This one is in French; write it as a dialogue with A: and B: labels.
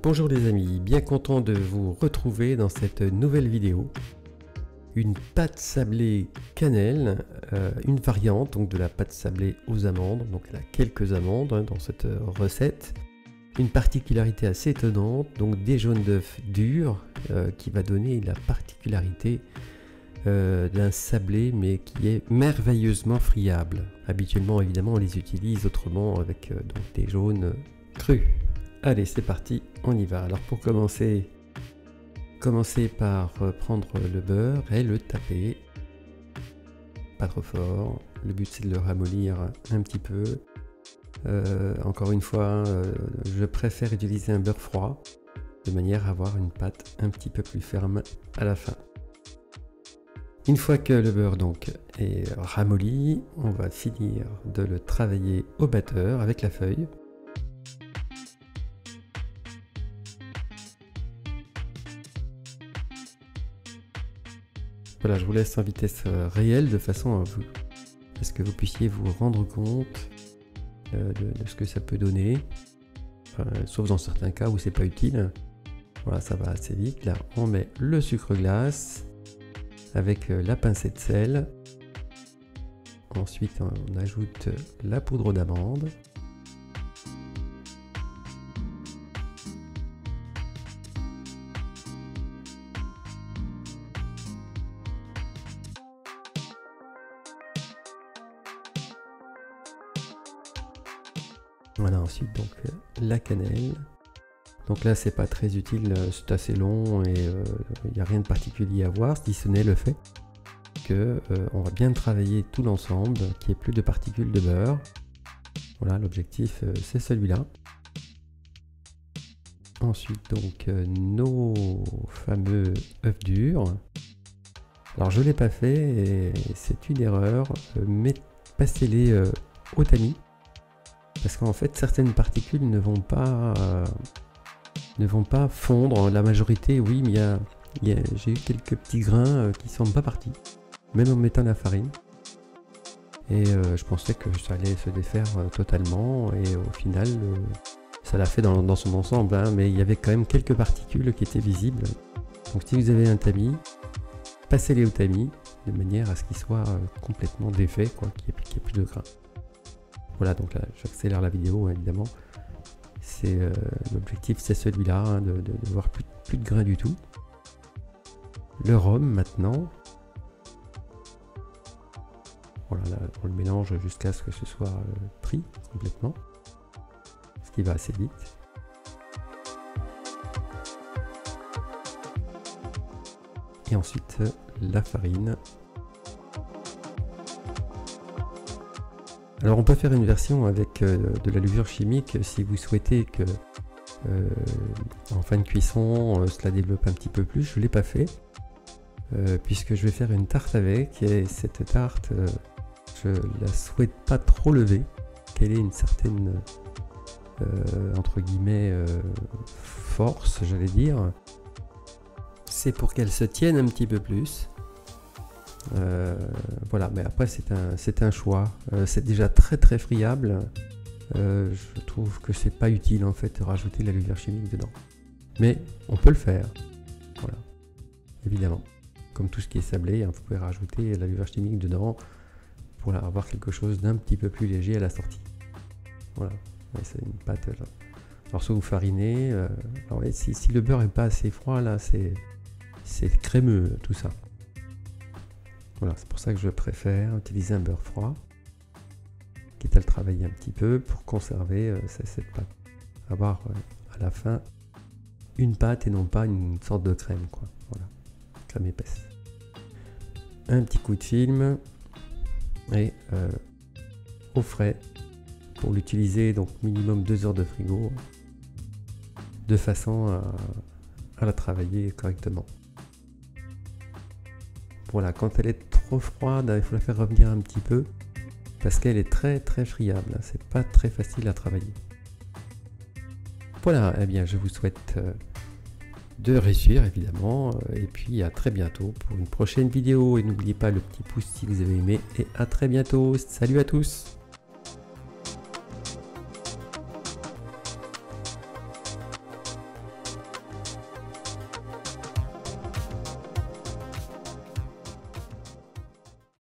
A: Bonjour les amis, bien content de vous retrouver dans cette nouvelle vidéo. Une pâte sablée cannelle, une variante donc de la pâte sablée aux amandes, donc elle a quelques amandes dans cette recette. Une particularité assez étonnante, donc des jaunes d'œufs durs qui va donner la particularité d'un sablé mais qui est merveilleusement friable. Habituellement évidemment on les utilise autrement avec donc des jaunes crus. Allez, c'est parti, on y va. Alors pour commencer par prendre le beurre et le taper. Pas trop fort. Le but c'est de le ramollir un petit peu. Encore une fois, je préfère utiliser un beurre froid, de manière à avoir une pâte un petit peu plus ferme à la fin. Une fois que le beurre donc est ramolli, on va finir de le travailler au batteur avec la feuille. Voilà, je vous laisse en vitesse réelle de façon à ce que vous puissiez vous rendre compte de ce que ça peut donner, sauf dans certains cas où c'est pas utile. Voilà, ça va assez vite. Là, on met le sucre glace avec la pincée de sel. Ensuite, on ajoute la poudre d'amande. Voilà, ensuite donc la cannelle. Donc là c'est pas très utile, c'est assez long et il n'y a rien de particulier à voir, si ce n'est le fait que on va bien travailler tout l'ensemble, qu'il n'y ait plus de particules de beurre. Voilà, l'objectif c'est celui-là. Ensuite donc nos fameux œufs durs. Alors je ne l'ai pas fait et c'est une erreur, mais passez-les au tamis. Parce qu'en fait, certaines particules ne vont pas fondre. La majorité, oui, mais j'ai eu quelques petits grains qui ne sont pas partis, même en mettant la farine. Et je pensais que ça allait se défaire totalement, et au final, ça l'a fait dans son ensemble, hein, mais il y avait quand même quelques particules qui étaient visibles. Donc si vous avez un tamis, passez-les au tamis, de manière à ce qu'il soit complètement défait, qu'il n'y ait plus de grains. Voilà, donc là j'accélère la vidéo, hein, évidemment. C'est l'objectif, c'est celui-là, hein, de voir plus de grains du tout. Le rhum maintenant. Voilà, là, on le mélange jusqu'à ce que ce soit pris complètement, ce qui va assez vite. Et ensuite la farine. Alors on peut faire une version avec de la levure chimique si vous souhaitez que en fin de cuisson cela développe un petit peu plus. Je ne l'ai pas fait puisque je vais faire une tarte avec, et cette tarte je la souhaite pas trop lever, qu'elle ait une certaine entre guillemets force, j'allais dire. C'est pour qu'elle se tienne un petit peu plus. Voilà, mais après c'est un choix. C'est déjà très friable. Je trouve que c'est pas utile en fait de rajouter la levure chimique dedans, mais on peut le faire. Voilà, évidemment, comme tout ce qui est sablé, hein, vous pouvez rajouter la levure chimique dedans pour avoir quelque chose d'un petit peu plus léger à la sortie. Voilà, c'est une pâte là. Alors soit vous farinez, alors, ouais, si le beurre est pas assez froid là, c'est crémeux tout ça. Voilà, c'est pour ça que je préfère utiliser un beurre froid, quitte à le travailler un petit peu pour conserver cette pâte. Avoir à la fin une pâte et non pas une sorte de crème, quoi. Voilà, crème épaisse. Un petit coup de film et au frais pour l'utiliser, donc minimum 2 heures de frigo, de façon à la travailler correctement. Voilà, quand elle est trop froide, il faut la faire revenir un petit peu parce qu'elle est très friable. C'est pas très facile à travailler. Voilà, eh bien je vous souhaite de réussir évidemment, et puis à très bientôt pour une prochaine vidéo. Et n'oubliez pas le petit pouce si vous avez aimé, et à très bientôt. Salut à tous!